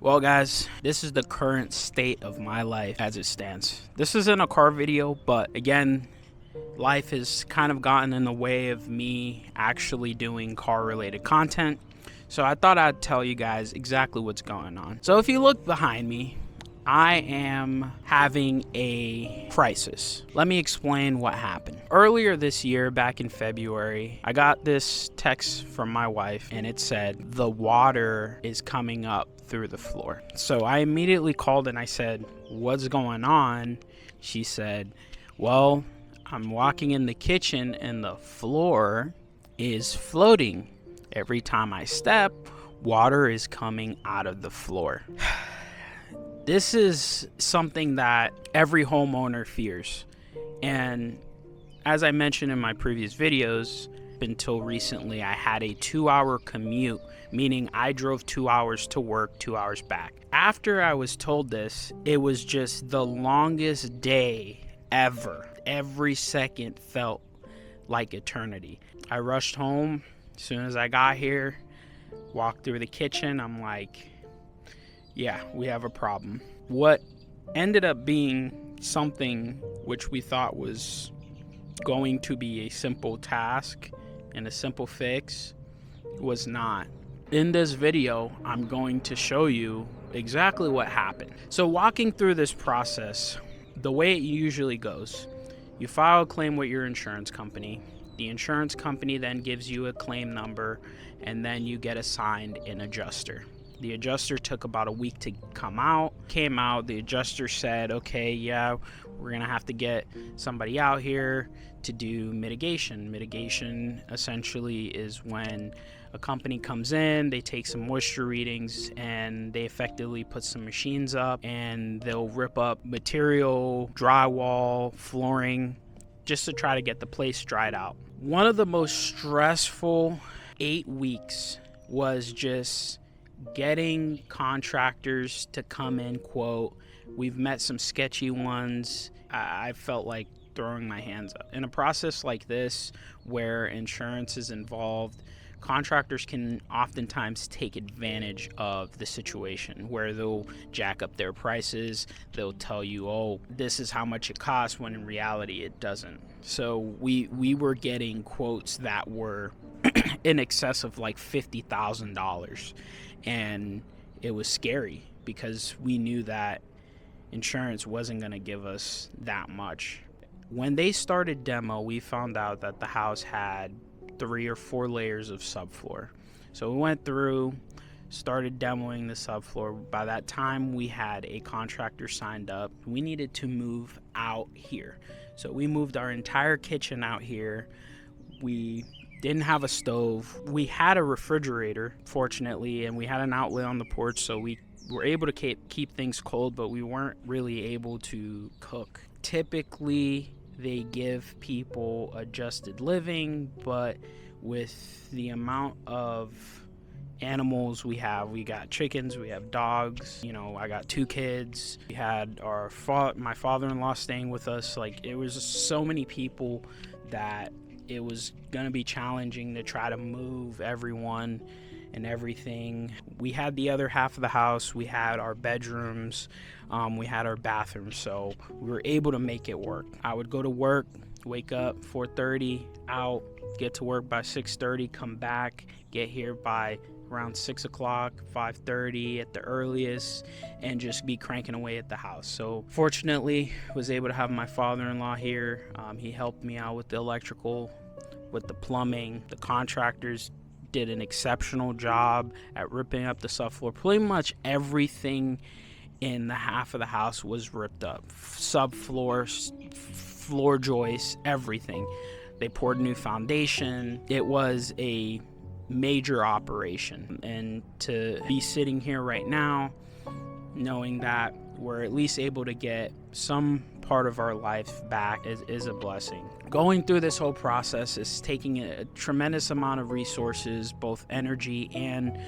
Well guys, this is the current state of my life as it stands. This isn't a car video, but again, life has kind of gotten in the way of me actually doing car related content. So I thought I'd tell you guys exactly what's going on. So if you look behind me, I am having a crisis. Let me explain what happened. Earlier this year, back in February, I got this text from my wife and it said, the water is coming up through the floor. So I immediately called and I said, what's going on? She said, well, I'm walking in the kitchen and the floor is floating. Every time I step, water is coming out of the floor. This is something that every homeowner fears. And as I mentioned in my previous videos, until recently, I had a 2-hour commute, meaning I drove 2 hours to work, 2 hours back. After I was told this, it was just the longest day ever. Every second felt like eternity. I rushed home. As soon as I got here, walked through the kitchen, I'm like, yeah, we have a problem. What ended up being something which we thought was going to be a simple task and a simple fix was not. In this video, I'm going to show you exactly what happened. So walking through this process, the way it usually goes, you file a claim with your insurance company. The insurance company then gives you a claim number, and then you get assigned an adjuster. The adjuster took about a week to come out. Came out, the adjuster said, okay, yeah, we're gonna have to get somebody out here to do mitigation. Mitigation essentially is when a company comes in, they take some moisture readings, and they effectively put some machines up, and they'll rip up material, drywall, flooring, just to try to get the place dried out. One of the most stressful 8 weeks was just getting contractors to come in, quote. We've met some sketchy ones. I felt like throwing my hands up. In a process like this, where insurance is involved, contractors can oftentimes take advantage of the situation where they'll jack up their prices. They'll tell you, oh, this is how much it costs, when in reality it doesn't. So we were getting quotes that were in excess of like $50,000, and it was scary because we knew that insurance wasn't going to give us that much. When they started demo, we found out that the house had 3 or 4 layers of subfloor. So we went through, started demoing the subfloor. By that time, we had a contractor signed up. We needed to move out here. So we moved our entire kitchen out here. We didn't have a stove. We had a refrigerator, fortunately, and we had an outlet on the porch, so we were able to keep things cold, but we weren't really able to cook. Typically, they give people adjusted living, but with the amount of animals we got chickens, we have dogs, I got 2 kids, we had my father-in-law staying with us. Like, it was so many people that it was gonna be challenging to try to move everyone and everything. We had the other half of the house, we had our bedrooms, we had our bathrooms, so we were able to make it work. I would go to work, wake up 4:30, out, get to work by 6:30, come back, get here by around 6 o'clock, 5:30 at the earliest, and just be cranking away at the house. So fortunately, was able to have my father-in-law here. He helped me out with the electrical, with the plumbing. The contractors did an exceptional job at ripping up the subfloor. Pretty much everything in the half of the house was ripped up. Subfloor, floor joists, everything. They poured a new foundation. It was a major operation, and to be sitting here right now knowing that we're at least able to get some part of our life back is a blessing. Going through this whole process is taking a tremendous amount of resources, both energy and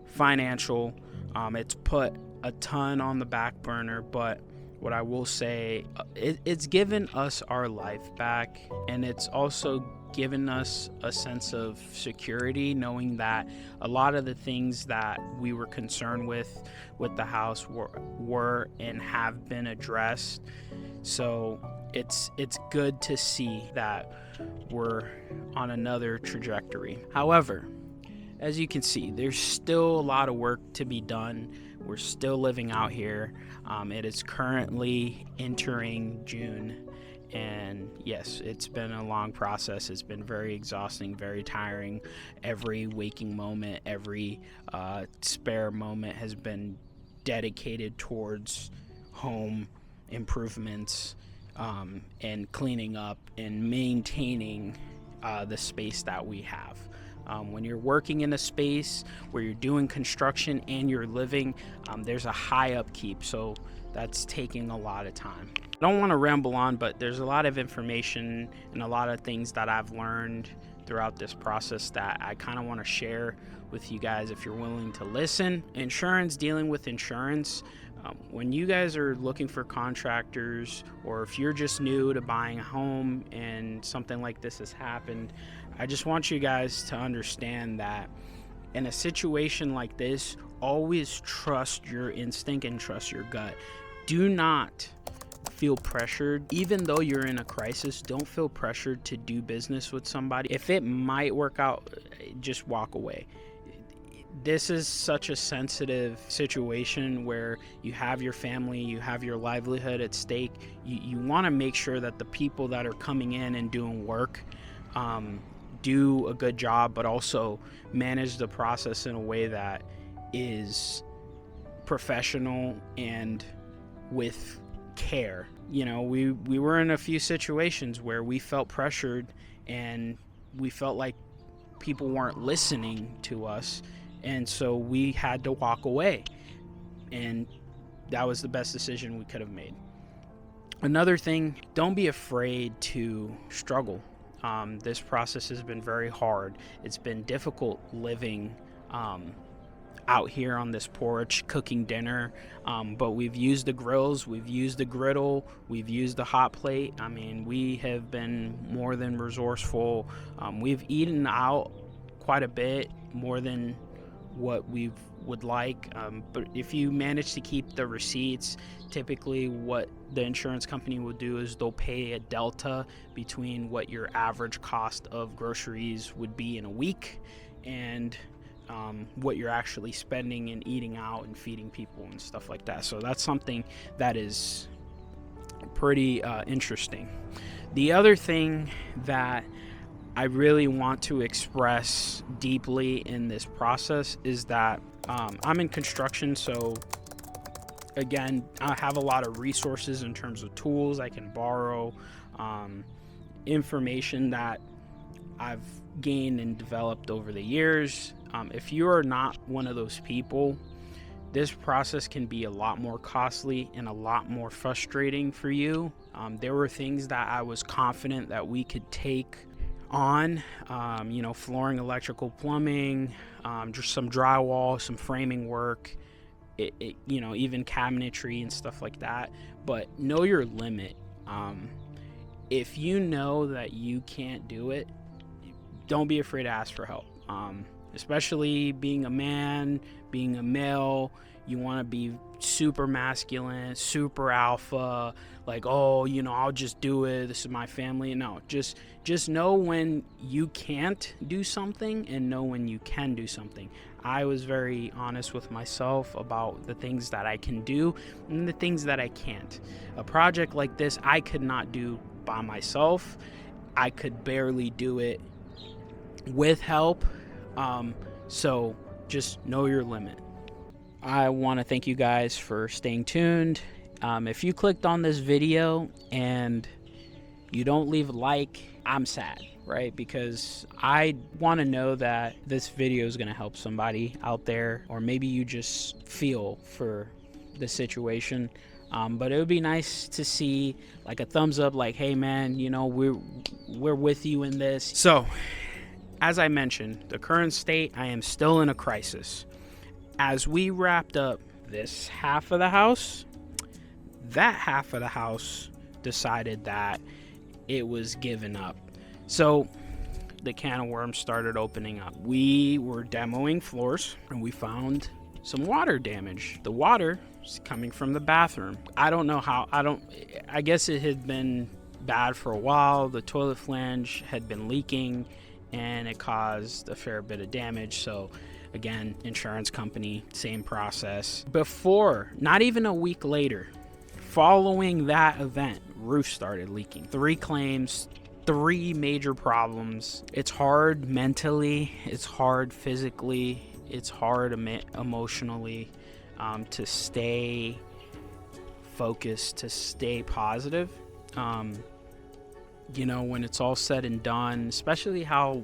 financial. It's put a ton on the back burner, but what I will say, it's given us our life back, and it's also given us a sense of security, knowing that a lot of the things that we were concerned with the house were and have been addressed. So it's good to see that we're on another trajectory. However, as you can see, there's still a lot of work to be done. We're still living out here. It is currently entering June, and yes, it's been a long process. It's been very exhausting, very tiring. Every waking moment, every spare moment has been dedicated towards home improvements, and cleaning up and maintaining the space that we have. When you're working in a space where you're doing construction and you're living, there's a high upkeep, so that's taking a lot of time. I don't want to ramble on, but there's a lot of information and a lot of things that I've learned throughout this process that I kind of want to share with you guys if you're willing to listen. Insurance, dealing with insurance. When you guys are looking for contractors, or if you're just new to buying a home and something like this has happened, I just want you guys to understand that in a situation like this, always trust your instinct and trust your gut. Do not feel pressured. Even though you're in a crisis, don't feel pressured to do business with somebody. If it might work out, just walk away. This is such a sensitive situation where you have your family, you have your livelihood at stake. You want to make sure that the people that are coming in and doing work do a good job, but also manage the process in a way that is professional and with care. You know, we were in a few situations where we felt pressured and we felt like people weren't listening to us, and so we had to walk away, and that was the best decision we could have made. Another thing, don't be afraid to struggle. This process has been very hard. It's been difficult living out here on this porch, cooking dinner, but we've used the grills, we've used the griddle, we've used the hot plate. I mean, we have been more than resourceful. We've eaten out quite a bit, more than what we would like, but if you manage to keep the receipts, typically what the insurance company will do is they'll pay a delta between what your average cost of groceries would be in a week and what you're actually spending and eating out and feeding people and stuff like that. So that's something that is pretty interesting. The other thing that I really want to express deeply in this process is that I'm in construction, so again, I have a lot of resources in terms of tools I can borrow, information that I've gained and developed over the years. If you are not one of those people, this process can be a lot more costly and a lot more frustrating for you. There were things that I was confident that we could take on, flooring, electrical, plumbing, just some drywall, some framing work, even cabinetry and stuff like that. But know your limit. If you know that you can't do it, don't be afraid to ask for help. Especially being a man, being a male, you want to be super masculine, super alpha, like, I'll just do it, this is my family. No, just know when you can't do something and know when you can do something. I was very honest with myself about the things that I can do and the things that I can't. A project like this, I could not do by myself. I could barely do it with help. So just know your limit. I want to thank you guys for staying tuned. If you clicked on this video and you don't leave a like, I'm sad, right? Because I want to know that this video is going to help somebody out there, or maybe you just feel for the situation. But it would be nice to see like a thumbs up, like, hey man, we're with you in this. So as I mentioned, the current state, I am still in a crisis. As we wrapped up this half of the house, that half of the house decided that it was given up. So the can of worms started opening up. We were demoing floors and we found some water damage. The water is coming from the bathroom. I don't know how. I guess it had been bad for a while. The toilet flange had been leaking and it caused a fair bit of damage. So again, insurance company, same process. Before, not even a week later, following that event, roof started leaking. 3 claims, 3 major problems. It's hard mentally, it's hard physically, it's hard emotionally to stay focused, to stay positive. You know, when it's all said and done, especially how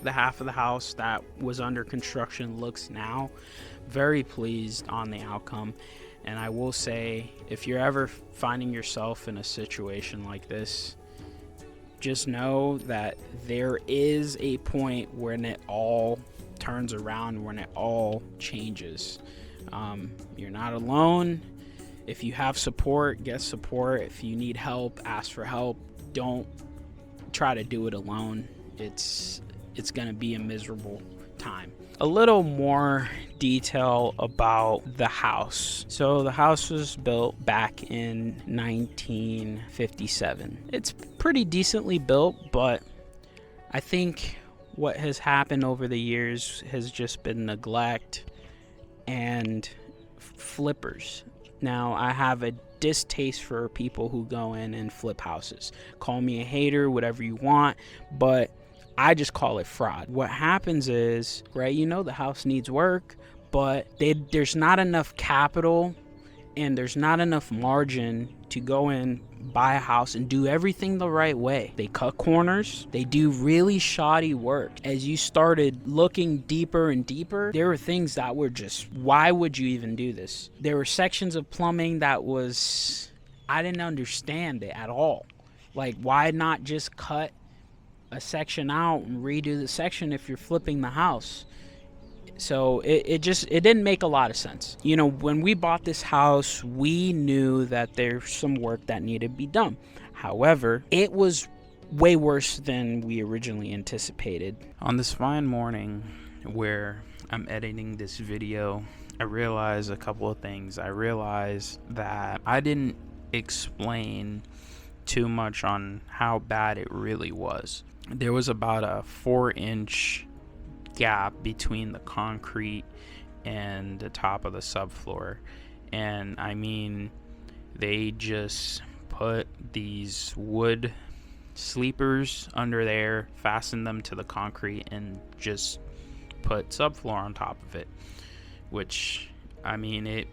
the half of the house that was under construction looks now, very pleased on the outcome. And I will say, if you're ever finding yourself in a situation like this, just know that there is a point when it all turns around, when it all changes. You're not alone. If you have support, get support. If you need help, ask for help. Don't try to do it alone. It's going to be a miserable time. A little more detail about the house. So the house was built back in 1957. It's pretty decently built, but I think what has happened over the years has just been neglect and flippers. Now, I have a distaste for people who go in and flip houses. Call me a hater, whatever you want, but I just call it fraud. What happens is, right, you know the house needs work, but there's not enough capital and there's not enough margin to go in, buy a house and do everything the right way. They cut corners, they do really shoddy work. As you started looking deeper and deeper, there were things that were just, why would you even do this? There were sections of plumbing that I didn't understand it at all. Like, why not just cut a section out and redo the section if you're flipping the house? So it didn't make a lot of sense. You know, when we bought this house, we knew that there's some work that needed to be done. However, it was way worse than we originally anticipated. On this fine morning where I'm editing this video, I realized a couple of things. I realized that I didn't explain too much on how bad it really was. There was about a 4-inch gap between the concrete and the top of the subfloor, and I mean, they just put these wood sleepers under there, fastened them to the concrete, and just put subfloor on top of it, which, I mean, it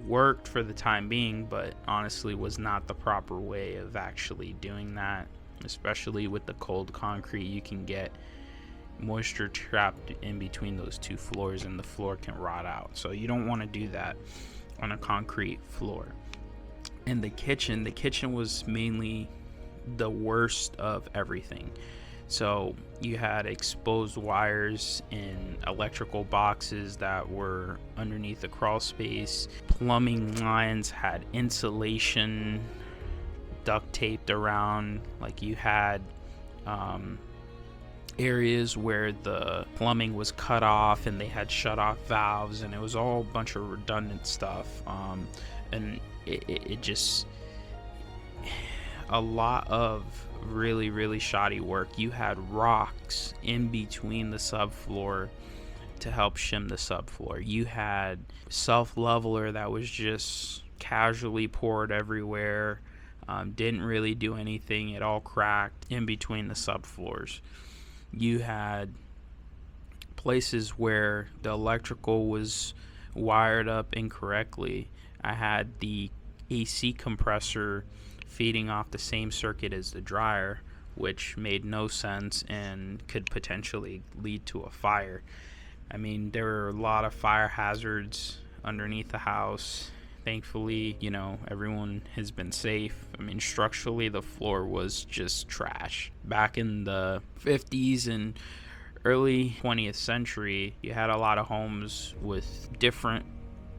worked for the time being, but honestly was not the proper way of actually doing that. Especially with the cold concrete, you can get moisture trapped in between those 2 floors and the floor can rot out. So you don't want to do that on a concrete floor. And the kitchen was mainly the worst of everything. So you had exposed wires in electrical boxes that were underneath the crawl space. Plumbing lines had insulation duct taped around. Like, you had areas where the plumbing was cut off and they had shut off valves, and it was all a bunch of redundant stuff, and it just, a lot of really shoddy work. You had rocks in between the subfloor to help shim the subfloor. You had self-leveler that was just casually poured everywhere, didn't really do anything. It all cracked in between the subfloors. You had places where the electrical was wired up incorrectly. I had the AC compressor feeding off the same circuit as the dryer, which made no sense and could potentially lead to a fire. I mean, there were a lot of fire hazards underneath the house. Thankfully, you know, everyone has been safe. I mean, structurally, the floor was just trash. Back in the 50s and early 20th century, you had a lot of homes with different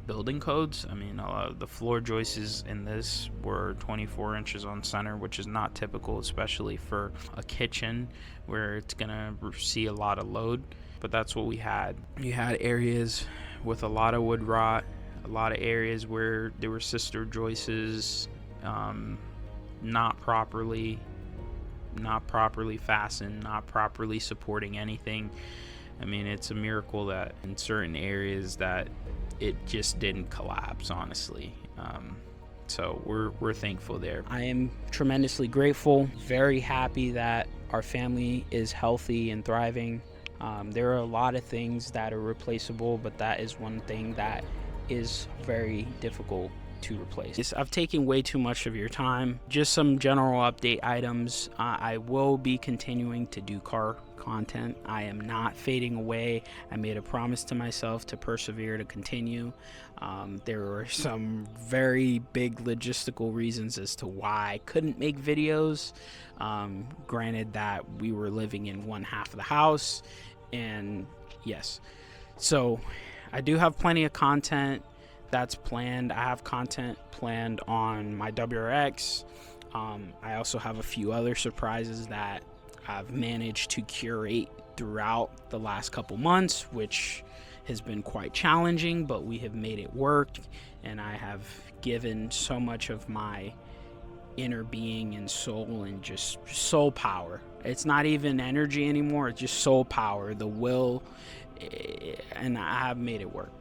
building codes. I mean, the floor joists in this were 24 inches on center, which is not typical, especially for a kitchen where it's gonna see a lot of load. But that's what we had. You had areas with a lot of wood rot, a lot of areas where there were sister joists not properly fastened, not properly supporting anything. I mean, it's a miracle that in certain areas that it just didn't collapse, honestly. So we're thankful there. I am tremendously grateful, very happy that our family is healthy and thriving. There are a lot of things that are replaceable, but that is one thing that is very difficult to replace. I've taken way too much of your time. Just some general update items. I will be continuing to do car content. I am not fading away. I made a promise to myself to persevere, to continue. There were some very big logistical reasons as to why I couldn't make videos. Granted that we were living in one half of the house, and yes, so I do have plenty of content that's planned. I have content planned on my WRX. I also have a few other surprises that I've managed to curate throughout the last couple months, which has been quite challenging, but we have made it work, and I have given so much of my inner being and soul and just soul power. It's not even energy anymore, it's just soul power, the will, and I have made it work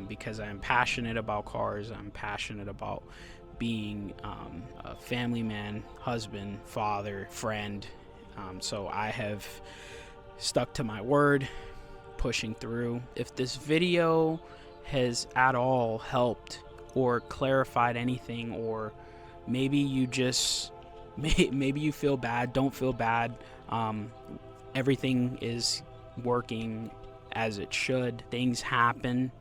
because I'm passionate about cars. I'm passionate about being a family man, husband, father, friend. So I have stuck to my word, pushing through. If this video has at all helped or clarified anything, or maybe you just maybe you feel bad, don't feel bad. Everything is working as it should. Things happen.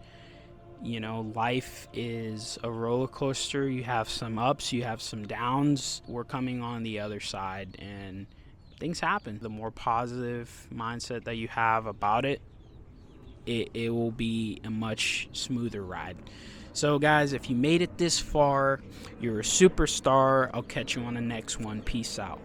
You know, life is a roller coaster. You have some ups, you have some downs. We're coming on the other side, and things happen. The more positive mindset that you have about it, it will be a much smoother ride. So guys, if you made it this far, you're a superstar. I'll catch you on the next one. Peace out.